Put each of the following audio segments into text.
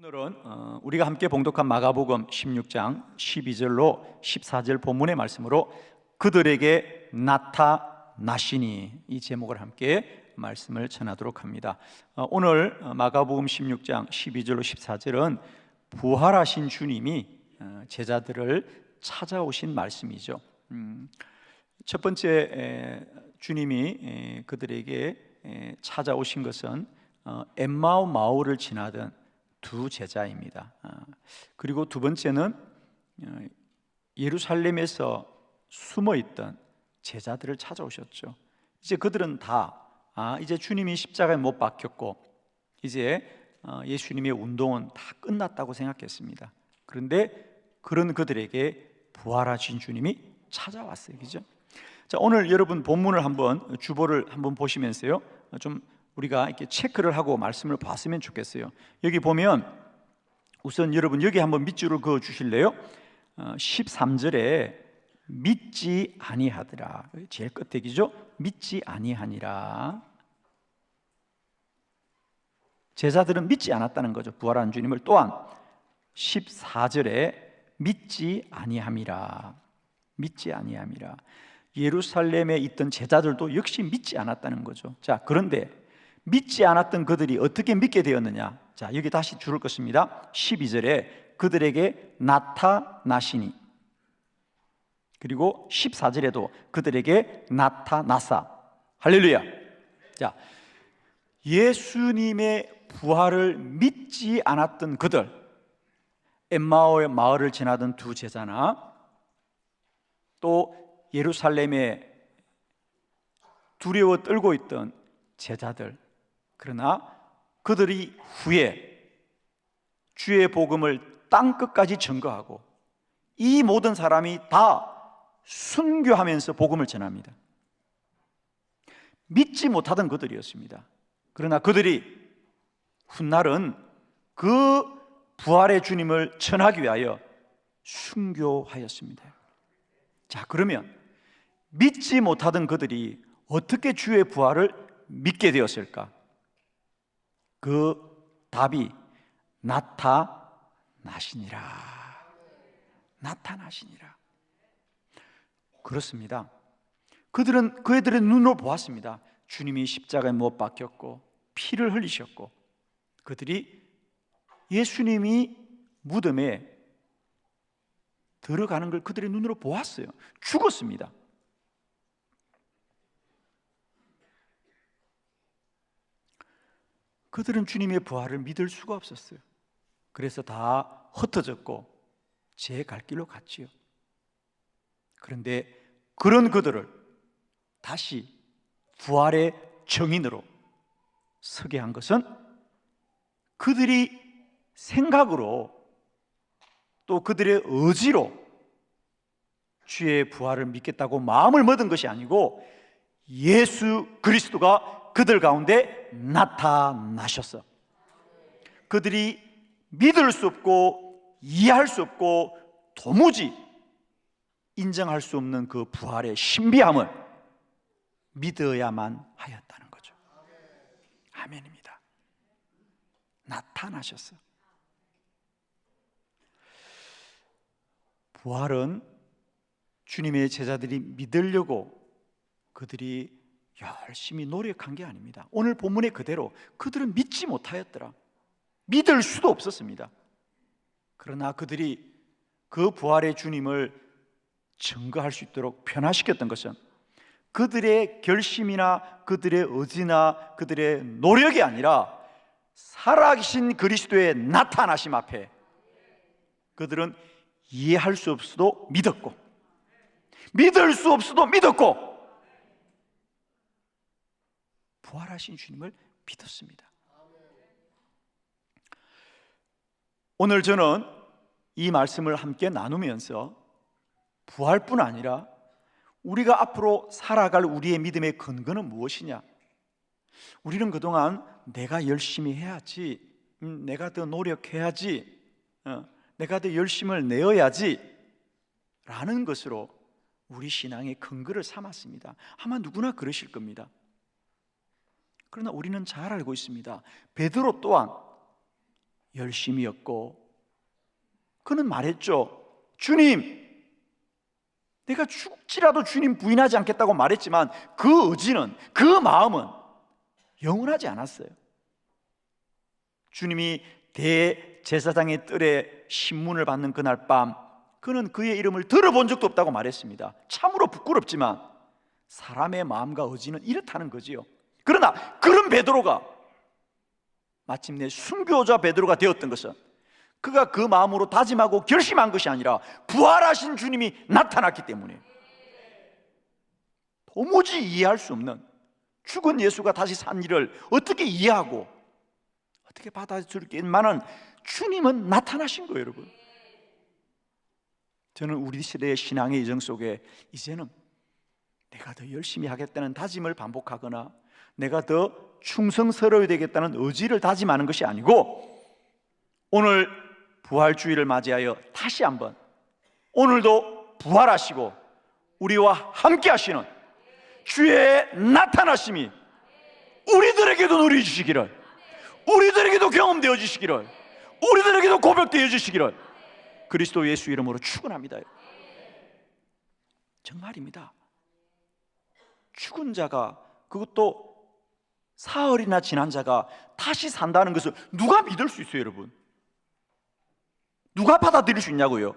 오늘은 우리가 함께 봉독한 마가복음 16장 12절로 14절 본문의 말씀으로 그들에게 나타나시니, 이 제목을 함께 말씀을 전하도록 합니다. 오늘 마가복음 16장 12절로 14절은 부활하신 주님이 제자들을 찾아오신 말씀이죠. 첫 번째 주님이 그들에게 찾아오신 것은 엠마오 마을을 지나던 두 제자입니다. 그리고 두 번째는 예루살렘에서 숨어있던 제자들을 찾아오셨죠. 이제 그들은 다 이제 주님이 십자가에 못 박혔고 이제 예수님의 운동은 다 끝났다고 생각했습니다. 그런데 그런 그들에게 부활하신 주님이 찾아왔어요. 그죠? 자, 오늘 여러분 본문을 한번, 주보를 한번 보시면서요, 좀 우리가 이렇게 체크를 하고 말씀을 봤으면 좋겠어요. 여기 보면 우선 여러분 여기 한번 밑줄을 그어 주실래요? 13절에 믿지 아니하더라, 제일 끝에기죠. 믿지 아니하니라. 제자들은 믿지 않았다는 거죠, 부활한 주님을. 또한 14절에 믿지 아니함이라, 믿지 아니함이라. 예루살렘에 있던 제자들도 역시 믿지 않았다는 거죠. 자, 그런데 믿지 않았던 그들이 어떻게 믿게 되었느냐? 자, 여기 다시 줄을 긋습니다. 12절에 그들에게 나타나시니, 그리고 14절에도 그들에게 나타나사. 할렐루야. 자, 예수님의 부활을 믿지 않았던 그들, 엠마오의 마을을 지나던 두 제자나 또 예루살렘에 두려워 떨고 있던 제자들, 그러나 그들이 후에 주의 복음을 땅끝까지 전거하고 이 모든 사람이 다 순교하면서 복음을 전합니다. 믿지 못하던 그들이었습니다. 그러나 그들이 훗날은 그 부활의 주님을 전하기 위하여 순교하였습니다. 자, 그러면 믿지 못하던 그들이 어떻게 주의 부활을 믿게 되었을까? 그 답이 나타나시니라. 나타나시니라. 그렇습니다. 그들의 눈으로 보았습니다. 주님이 십자가에 못 박혔고 피를 흘리셨고, 그들이 예수님이 무덤에 들어가는 걸 그들의 눈으로 보았어요. 죽었습니다. 그들은 주님의 부활을 믿을 수가 없었어요. 그래서 다 흩어졌고 제 갈 길로 갔지요. 그런데 그런 그들을 다시 부활의 정인으로 서게 한 것은 그들이 생각으로 또 그들의 의지로 주의 부활을 믿겠다고 마음을 먹은 것이 아니고 예수 그리스도가 그들 가운데 나타나셨어. 그들이 믿을 수 없고 이해할 수 없고 도무지 인정할 수 없는 그 부활의 신비함을 믿어야만 하였다는 거죠. 아멘입니다. 나타나셨어. 부활은 주님의 제자들이 믿으려고 그들이 열심히 노력한 게 아닙니다. 오늘 본문의 그대로 그들은 믿지 못하였더라. 믿을 수도 없었습니다. 그러나 그들이 그 부활의 주님을 증거할 수 있도록 변화시켰던 것은 그들의 결심이나 그들의 의지나 그들의 노력이 아니라 살아계신 그리스도의 나타나심 앞에 그들은 이해할 수 없어도 믿었고, 믿을 수 없어도 믿었고, 부활하신 주님을 믿었습니다. 오늘 저는 이 말씀을 함께 나누면서 부활뿐 아니라 우리가 앞으로 살아갈 우리의 믿음의 근거는 무엇이냐? 우리는 그동안 내가 열심히 해야지, 내가 더 노력해야지, 내가 더 열심을 내어야지 라는 것으로 우리 신앙의 근거를 삼았습니다. 아마 누구나 그러실 겁니다. 그러나 우리는 잘 알고 있습니다. 베드로 또한 열심이었고, 그는 말했죠. 주님, 내가 죽지라도 주님 부인하지 않겠다고 말했지만 그 의지는, 그 마음은 영원하지 않았어요. 주님이 대제사장의 뜰에 신문을 받는 그날 밤, 그는 그의 이름을 들어본 적도 없다고 말했습니다. 참으로 부끄럽지만 사람의 마음과 의지는 이렇다는 거지요. 그러나 그런 베드로가 마침내 순교자 베드로가 되었던 것은 그가 그 마음으로 다짐하고 결심한 것이 아니라 부활하신 주님이 나타났기 때문에, 도무지 이해할 수 없는 죽은 예수가 다시 산 일을 어떻게 이해하고 어떻게 받아들이겠만한 주님은 나타나신 거예요. 여러분, 저는 우리 시대의 신앙의 여정 속에 이제는 내가 더 열심히 하겠다는 다짐을 반복하거나 내가 더 충성스러워야 되겠다는 의지를 다짐하는 것이 아니고, 오늘 부활주의를 맞이하여 다시 한번 오늘도 부활하시고 우리와 함께 하시는 주의 나타나심이 우리들에게도 누려 주시기를, 우리들에게도 경험되어 주시기를, 우리들에게도 고백되어 주시기를 그리스도 예수 이름으로 축원합니다. 정말입니다. 죽은 자가, 그것도 사흘이나 지난 자가 다시 산다는 것을 누가 믿을 수 있어요, 여러분? 누가 받아들일 수 있냐고요?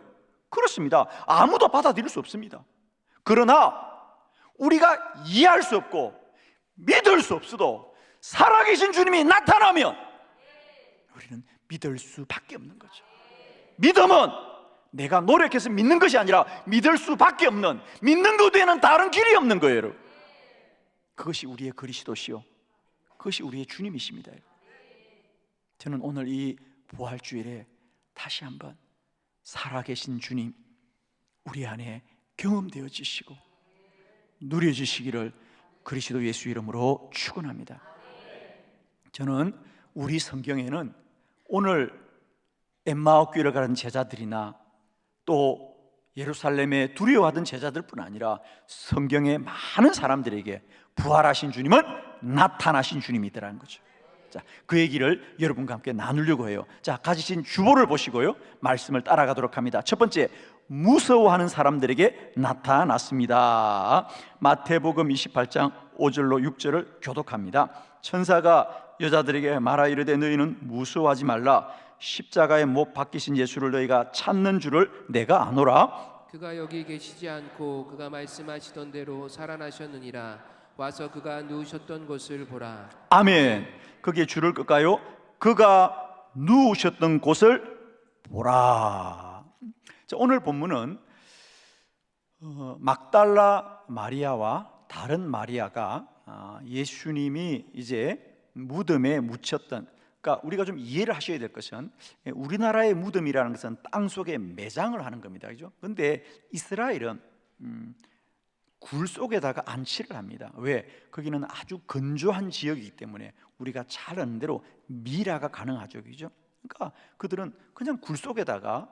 그렇습니다. 아무도 받아들일 수 없습니다. 그러나 우리가 이해할 수 없고 믿을 수 없어도 살아계신 주님이 나타나면 우리는 믿을 수밖에 없는 거죠. 믿음은 내가 노력해서 믿는 것이 아니라 믿을 수밖에 없는, 믿는 것 외에는 다른 길이 없는 거예요, 여러분. 그것이 우리의 그리스도시요, 그것이 우리의 주님이십니다. 저는 오늘 이 부활주일에 다시 한번 살아계신 주님 우리 안에 경험되어 지시고 누려 주시기를 그리스도 예수 이름으로 축원합니다. 저는 우리 성경에는 오늘 엠마오 교회를 가는 제자들이나 또 예루살렘에 두려워하던 제자들뿐 아니라 성경의 많은 사람들에게 부활하신 주님은 나타나신 주님이더라는 거죠. 자, 그 얘기를 여러분과 함께 나누려고 해요. 자, 가지신 주보를 보시고요, 말씀을 따라가도록 합니다. 첫 번째, 무서워하는 사람들에게 나타났습니다. 마태복음 28장 5절로 6절을 교독합니다. 천사가 여자들에게 말하 이르되 너희는 무서워하지 말라. 십자가에 못 박히신 예수를 너희가 찾는 줄을 내가 아노라. 그가 여기 계시지 않고 그가 말씀하시던 대로 살아나셨느니라. 와서 그가 누우셨던 곳을 보라. 아멘. 거기에 줄을 끌까요? 그가 누우셨던 곳을 보라. 자, 오늘 본문은 막달라 마리아와 다른 마리아가 예수님이 이제 무덤에 묻혔던, 그러니까 우리가 좀 이해를 하셔야 될 것은, 우리나라의 무덤이라는 것은 땅 속에 매장을 하는 겁니다, 그죠? 근데 이스라엘은 굴 속에다가 안치를 합니다. 왜? 거기는 아주 건조한 지역이기 때문에 우리가 잘 아는 대로 미라가 가능하죠, 그죠? 그러니까 그들은 그냥 굴 속에다가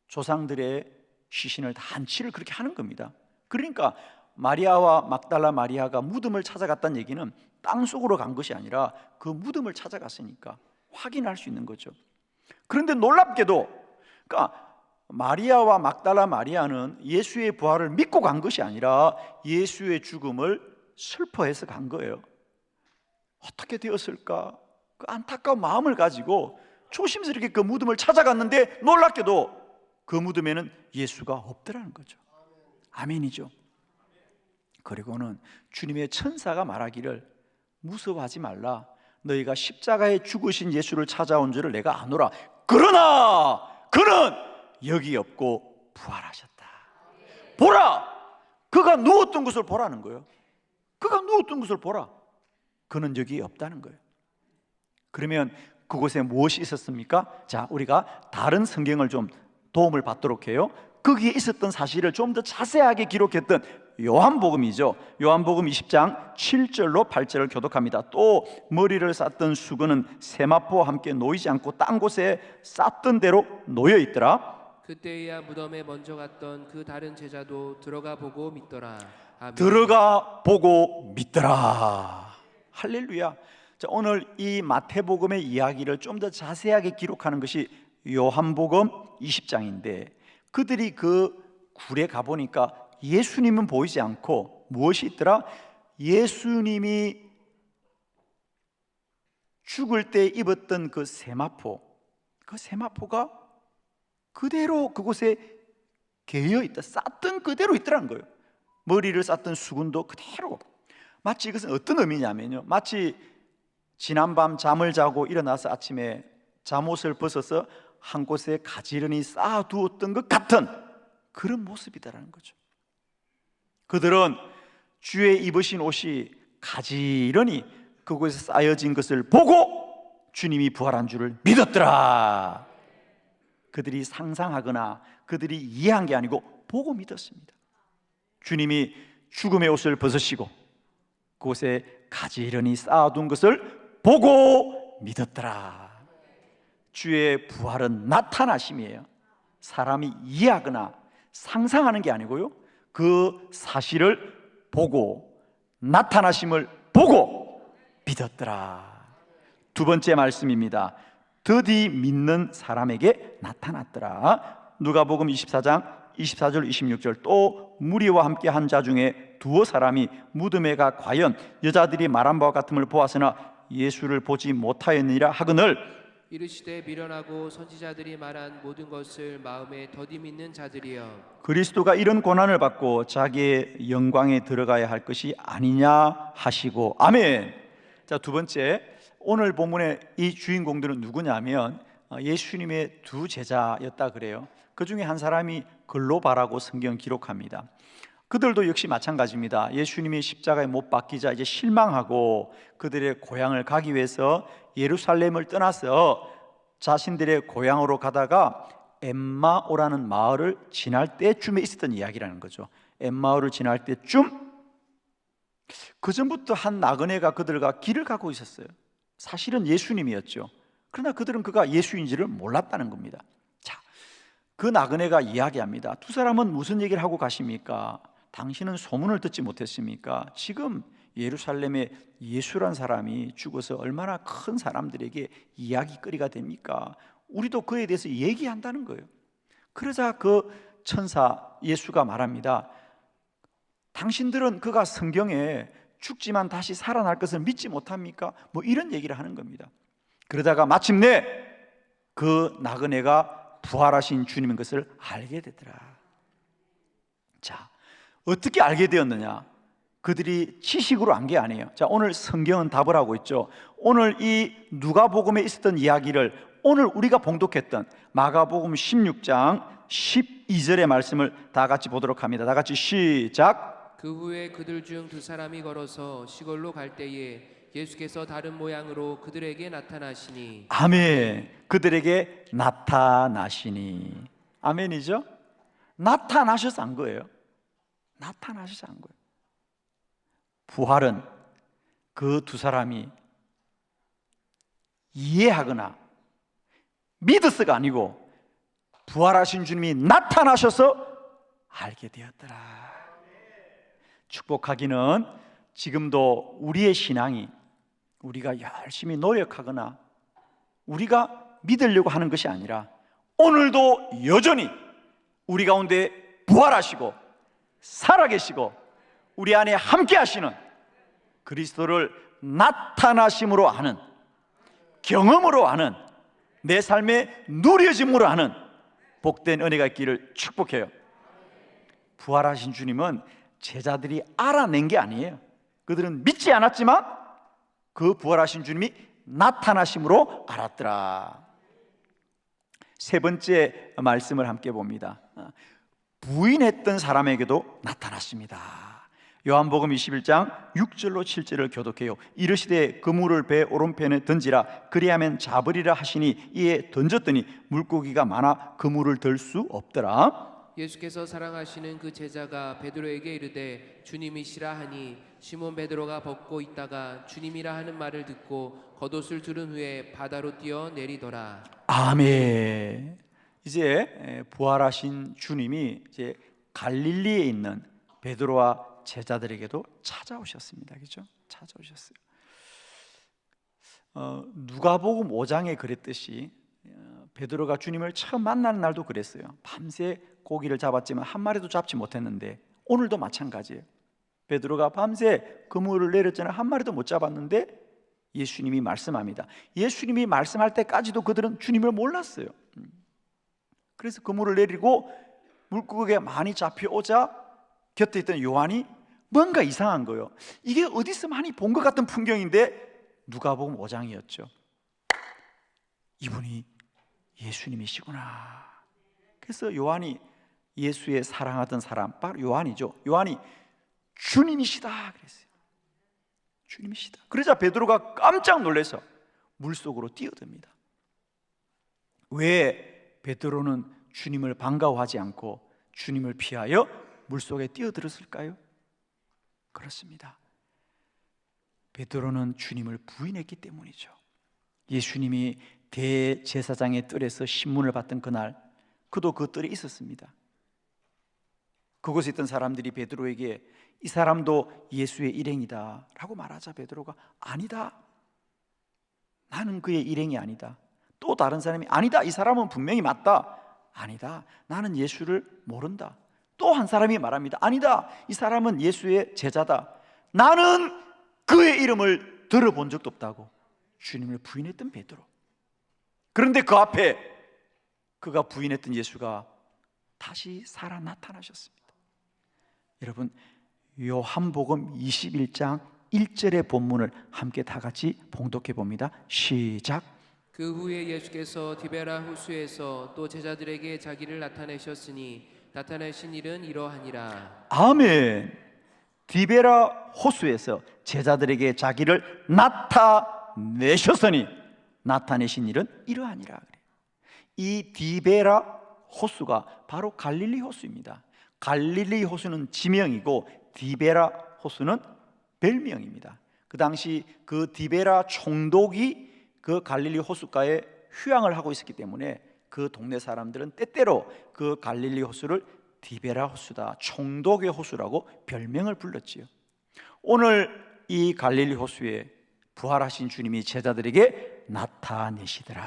조상들의 시신을 다 안치를 그렇게 하는 겁니다. 그러니까 마리아와 막달라 마리아가 무덤을 찾아갔다는 얘기는 땅 속으로 간 것이 아니라 그 무덤을 찾아갔으니까 확인할 수 있는 거죠. 그런데 놀랍게도, 그러니까 마리아와 막달라 마리아는 예수의 부활을 믿고 간 것이 아니라 예수의 죽음을 슬퍼해서 간 거예요. 어떻게 되었을까? 그 안타까운 마음을 가지고 조심스럽게 그 무덤을 찾아갔는데 놀랍게도 그 무덤에는 예수가 없더라는 거죠. 아멘이죠. 그리고는 주님의 천사가 말하기를 무서워하지 말라. 너희가 십자가에 죽으신 예수를 찾아온 줄을 내가 아노라. 그러나 그는 여기 없고 부활하셨다. 보라! 그가 누웠던 것을 보라는 거예요. 그가 누웠던 것을 보라. 그는 여기 없다는 거예요. 그러면 그곳에 무엇이 있었습니까? 자, 우리가 다른 성경을 좀 도움을 받도록 해요. 거기에 있었던 사실을 좀 더 자세하게 기록했던 요한복음이죠. 요한복음 20장 7절로 8절을 교독합니다. 또 머리를 쌌던 수건은 세마포와 함께 놓이지 않고 딴 곳에 쌌던 대로 놓여 있더라. 그때야 무덤에 먼저 갔던 그 다른 제자도 들어가 보고 믿더라. 아멘. 들어가 보고 믿더라. 할렐루야. 자, 오늘 이 마태복음의 이야기를 좀 더 자세하게 기록하는 것이 요한복음 20장인데, 그들이 그 굴에 가보니까 예수님은 보이지 않고 무엇이 있더라? 예수님이 죽을 때 입었던 그 세마포, 그 세마포가 그대로 그곳에 개어 있다, 쌌던 그대로 있더라는 거예요. 머리를 쌌던 수군도 그대로. 마치 이것은 어떤 의미냐면요, 마치 지난밤 잠을 자고 일어나서 아침에 잠옷을 벗어서 한 곳에 가지런히 쌓아두었던 것 같은 그런 모습이다라는 거죠. 그들은 주의 입으신 옷이 가지런히 그곳에 쌓여진 것을 보고 주님이 부활한 줄을 믿었더라. 그들이 상상하거나 그들이 이해한 게 아니고 보고 믿었습니다. 주님이 죽음의 옷을 벗으시고 그곳에 가지런히 쌓아둔 것을 보고 믿었더라. 주의 부활은 나타나심이에요. 사람이 이해하거나 상상하는 게 아니고요, 그 사실을 보고, 나타나심을 보고 믿었더라. 두 번째 말씀입니다. 더디 믿는 사람에게 나타났더라. 누가복음 24장 24절 26절, 또 무리와 함께 한 자 중에 두어 사람이 무덤에가 과연 여자들이 말한 바와 같음을 보았으나 예수를 보지 못하였느니라 하거늘, 이르시되 미련하고 선지자들이 말한 모든 것을 마음에 더디 믿는 자들이여, 그리스도가 이런 고난을 받고 자기의 영광에 들어가야 할 것이 아니냐 하시고. 아멘. 자, 두 번째, 오늘 본문의 이 주인공들은 누구냐면 예수님의 두 제자였다 그래요. 그 중에 한 사람이 글로바라고 성경 기록합니다. 그들도 역시 마찬가지입니다. 예수님이 십자가에 못 박히자 이제 실망하고 그들의 고향을 가기 위해서 예루살렘을 떠나서 자신들의 고향으로 가다가 엠마오라는 마을을 지날 때쯤에 있었던 이야기라는 거죠. 엠마오를 지날 때쯤, 그 전부터 한 나그네가 그들과 길을 가고 있었어요. 사실은 예수님이었죠. 그러나 그들은 그가 예수인지를 몰랐다는 겁니다. 자, 그 나그네가 이야기합니다. 두 사람은 무슨 얘기를 하고 가십니까? 당신은 소문을 듣지 못했습니까? 지금 예루살렘에 예수란 사람이 죽어서 얼마나 큰 사람들에게 이야기거리가 됩니까? 우리도 그에 대해서 얘기한다는 거예요. 그러자 그 천사 예수가 말합니다. 당신들은 그가 성경에 죽지만 다시 살아날 것을 믿지 못합니까? 뭐 이런 얘기를 하는 겁니다. 그러다가 마침내 그 나그네가 부활하신 주님인 것을 알게 되더라. 자, 어떻게 알게 되었느냐? 그들이 지식으로 안 게 아니에요. 자, 오늘 성경은 답을 하고 있죠. 오늘 이 누가복음에 있었던 이야기를 오늘 우리가 봉독했던 마가복음 16장 12절의 말씀을 다 같이 보도록 합니다. 다 같이 시작. 그 후에 그들 중 두 사람이 걸어서 시골로 갈 때에 예수께서 다른 모양으로 그들에게 나타나시니. 아멘. 그들에게 나타나시니. 아멘이죠? 나타나셔서 안 거예요. 나타나셔서 안 거예요. 부활은 그 두 사람이 이해하거나 믿어서가 아니고 부활하신 주님이 나타나셔서 알게 되었더라. 축복하기는 지금도 우리의 신앙이 우리가 열심히 노력하거나 우리가 믿으려고 하는 것이 아니라 오늘도 여전히 우리 가운데 부활하시고 살아계시고 우리 안에 함께 하시는 그리스도를 나타나심으로 아는, 경험으로 아는, 내 삶의 누려짐으로 아는 복된 은혜가 있기를 축복해요. 부활하신 주님은 제자들이 알아낸 게 아니에요. 그들은 믿지 않았지만 그 부활하신 주님이 나타나심으로 알았더라. 세 번째 말씀을 함께 봅니다. 부인했던 사람에게도 나타났습니다. 요한복음 21장 6절로 7절을 교독해요. 이르시되 그물을 배 오른편에 던지라, 그리하면 잡으리라 하시니 이에 던졌더니 물고기가 많아 그물을 들 수 없더라. 예수께서 사랑하시는 그 제자가 베드로에게 이르되 주님이시라 하니 시몬 베드로가 벗고 있다가 주님이라 하는 말을 듣고 겉옷을 두른 후에 바다로 뛰어 내리더라. 아멘. 이제 부활하신 주님이 이제 갈릴리에 있는 베드로와 제자들에게도 찾아오셨습니다. 그렇죠? 찾아오셨어요. 누가복음 5장에 그랬듯이 베드로가 주님을 처음 만나는 날도 그랬어요. 밤새 고기를 잡았지만 한 마리도 잡지 못했는데 오늘도 마찬가지예요. 베드로가 밤새 그물을 내렸잖아요. 한 마리도 못 잡았는데 예수님이 말씀합니다. 예수님이 말씀할 때까지도 그들은 주님을 몰랐어요. 그래서 그물을 내리고 물고기가 많이 잡혀오자 곁에 있던 요한이 뭔가 이상한 거예요. 이게 어디서 많이 본 것 같은 풍경인데 누가복음 5장이었죠. 이분이 예수님이시구나. 그래서 요한이 예수의 사랑하던 사람, 바로 요한이죠. 요한이 주님이시다 그랬어요. 주님이시다. 그러자 베드로가 깜짝 놀라서 물속으로 뛰어듭니다. 왜 베드로는 주님을 반가워하지 않고 주님을 피하여 물속에 뛰어들었을까요? 그렇습니다. 베드로는 주님을 부인했기 때문이죠. 예수님이 대제사장의 뜰에서 신문을 받던 그날 그도 그 뜰에 있었습니다. 그곳에 있던 사람들이 베드로에게 이 사람도 예수의 일행이다 라고 말하자 베드로가 아니다, 나는 그의 일행이 아니다. 또 다른 사람이 아니다, 이 사람은 분명히 맞다. 아니다, 나는 예수를 모른다. 또 한 사람이 말합니다. 아니다, 이 사람은 예수의 제자다. 나는 그의 이름을 들어본 적도 없다고 주님을 부인했던 베드로. 그런데 그 앞에 그가 부인했던 예수가 다시 살아 나타나셨습니다. 여러분, 요한복음 21장 1절의 본문을 함께 다 같이 봉독해 봅니다. 시작. 그 후에 예수께서 디베라 호수에서 또 제자들에게 자기를 나타내셨으니 나타내신 일은 이러하니라. 아멘. 디베라 호수에서 제자들에게 자기를 나타내셨으니 나타내신 일은 이러하니라. 이 디베라 호수가 바로 갈릴리 호수입니다. 갈릴리 호수는 지명이고 디베라 호수는 별명입니다. 그 당시 그 디베라 총독이 그 갈릴리 호숫가에 휴양을 하고 있었기 때문에 그 동네 사람들은 때때로 그 갈릴리 호수를 디베라 호수다, 총독의 호수라고 별명을 불렀지요. 오늘 이 갈릴리 호수에 부활하신 주님이 제자들에게 나타내시더라.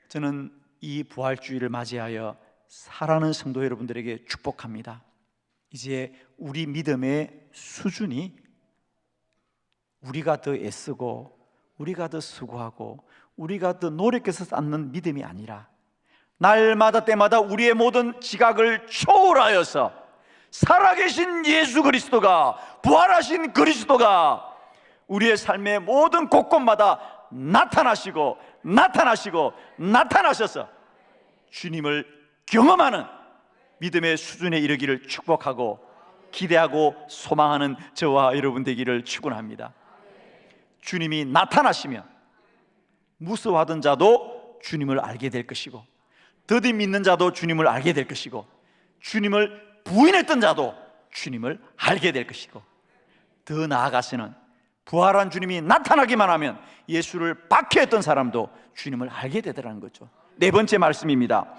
저는 이 부활주의를 맞이하여 사랑하는 성도 여러분들에게 축복합니다. 이제 우리 믿음의 수준이 우리가 더 애쓰고 우리가 더 수고하고 우리가 더 노력해서 쌓는 믿음이 아니라 날마다 때마다 우리의 모든 지각을 초월하여서 살아계신 예수 그리스도가, 부활하신 그리스도가 우리의 삶의 모든 곳곳마다 나타나셔서 주님을 경험하는 믿음의 수준에 이르기를 축복하고 기대하고 소망하는 저와 여러분 되기를 축원합니다. 주님이 나타나시면 무서워하던 자도 주님을 알게 될 것이고, 더디 믿는 자도 주님을 알게 될 것이고, 주님을 부인했던 자도 주님을 알게 될 것이고, 더 나아가서는 부활한 주님이 나타나기만 하면 예수를 박해했던 사람도 주님을 알게 되더라는 거죠. 네 번째 말씀입니다.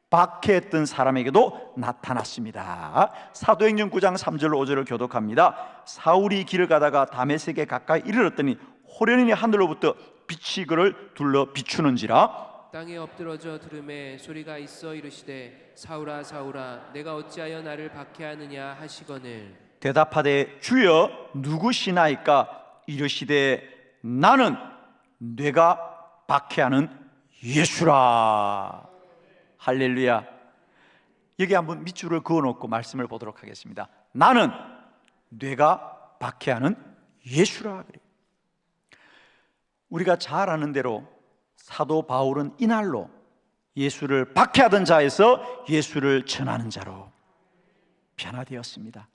박해했던 사람에게도 나타났습니다. 사도행전 9장 3절 5절을 교독합니다. 사울이 길을 가다가 다메섹에 가까이 이르렀더니 호련히 하늘로부터 빛이 그를 둘러 비추는지라. 땅에 엎드러져 들음에 소리가 있어 이르시되 사울아 사울아 내가 어찌하여 나를 박해하느냐 하시거늘 대답하되 주여 누구시나이까? 이르시되 나는 내가 박해하는 예수라. 할렐루야. 여기 한번 밑줄을 그어놓고 말씀을 보도록 하겠습니다. 나는 내가 박해하는 예수라. 그래요. 우리가 잘 아는 대로 사도 바울은 이날로 예수를 박해하던 자에서 예수를 전하는 자로 변화되었습니다.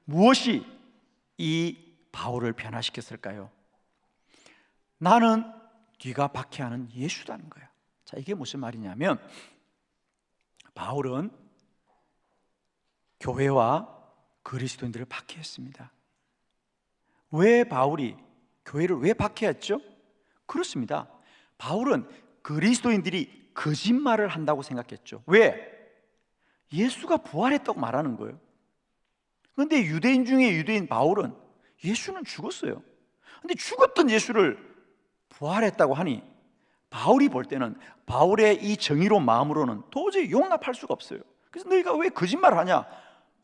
무엇이 이 바울을 변화시켰을까요? 나는 네가 박해하는 예수라는 거야. 자, 이게 무슨 말이냐면 바울은 교회와 그리스도인들을 박해했습니다. 왜 바울이 교회를 왜 박해했죠? 그렇습니다. 바울은 그리스도인들이 거짓말을 한다고 생각했죠. 왜? 예수가 부활했다고 말하는 거예요. 그런데 유대인 중에 유대인 바울은 예수는 죽었어요. 근데 죽었던 예수를 부활했다고 하니 바울이 볼 때는, 바울의 이 정의로운 마음으로는 도저히 용납할 수가 없어요. 그래서 너희가 왜 거짓말을 하냐?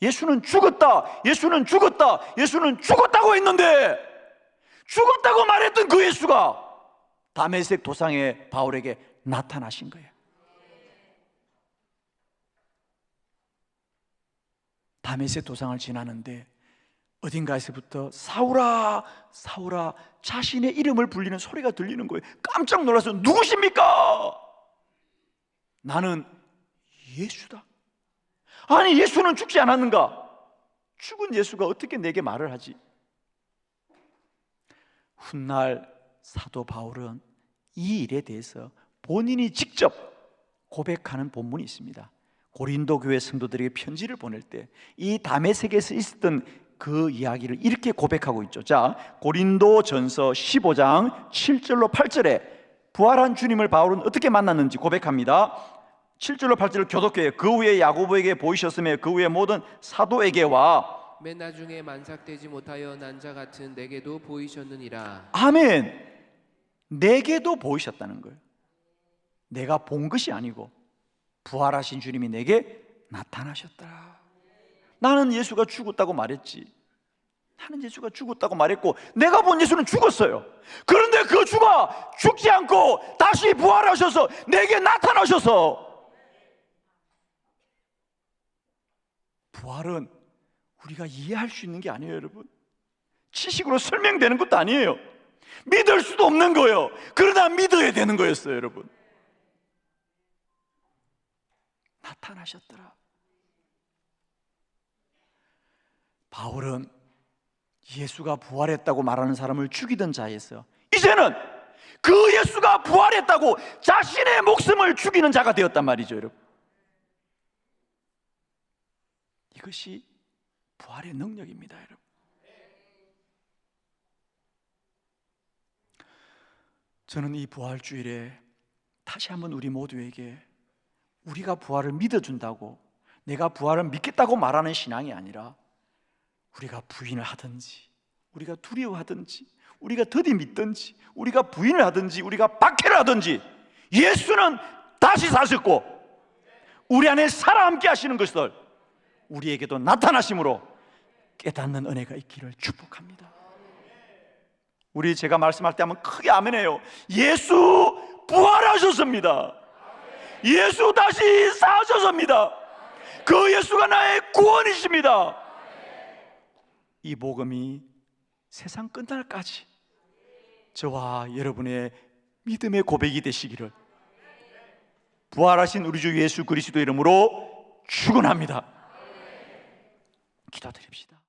예수는 죽었다, 예수는 죽었다, 예수는 죽었다고 했는데, 죽었다고 말했던 그 예수가 다메섹 도상에 바울에게 나타나신 거예요. 다메섹 도상을 지나는데 어딘가에서부터 사울아, 사울아, 자신의 이름을 불리는 소리가 들리는 거예요. 깜짝 놀라서 누구십니까? 나는 예수다. 아니, 예수는 죽지 않았는가? 죽은 예수가 어떻게 내게 말을 하지? 훗날 사도 바울은 이 일에 대해서 본인이 직접 고백하는 본문이 있습니다. 고린도 교회 성도들에게 편지를 보낼 때 이 다메섹에서 있었던 그 이야기를 이렇게 고백하고 있죠. 자, 고린도전서 15장 7절로 8절에 부활한 주님을 바울은 어떻게 만났는지 고백합니다. 7절로 8절을 교독해요. 그 후에 야고보에게 보이셨으며 그 후에 모든 사도에게와 맨 나중에 만삭되지 못하여 난 자 같은 내게도 보이셨느니라. 아멘. 내게도 보이셨다는 거예요. 내가 본 것이 아니고 부활하신 주님이 내게 나타나셨더라. 나는 예수가 죽었다고 말했지. 나는 예수가 죽었다고 말했고 내가 본 예수는 죽었어요. 그런데 그 주가 죽지 않고 다시 부활하셔서 내게 나타나셔서, 부활은 우리가 이해할 수 있는 게 아니에요, 여러분. 지식으로 설명되는 것도 아니에요. 믿을 수도 없는 거예요. 그러나 믿어야 되는 거였어요, 여러분. 나타나셨더라. 바울은 예수가 부활했다고 말하는 사람을 죽이던 자에서 이제는 그 예수가 부활했다고 자신의 목숨을 죽이는 자가 되었단 말이죠, 여러분. 이것이 부활의 능력입니다, 여러분. 저는 이 부활주일에 다시 한번 우리 모두에게 우리가 부활을 믿어준다고, 내가 부활을 믿겠다고 말하는 신앙이 아니라 우리가 부인을 하든지, 우리가 두려워하든지, 우리가 더디 믿든지, 우리가 부인을 하든지, 우리가 박해를 하든지 예수는 다시 사셨고 우리 안에 살아남게 하시는 것을 우리에게도 나타나심으로 깨닫는 은혜가 있기를 축복합니다. 우리 제가 말씀할 때 한번 크게 아멘해요. 예수 부활하셨습니다. 예수 다시 사셨습니다. 그 예수가 나의 구원이십니다. 이 복음이 세상 끝날까지 저와 여러분의 믿음의 고백이 되시기를 부활하신 우리 주 예수 그리스도 이름으로 축원합니다. 기도드립시다.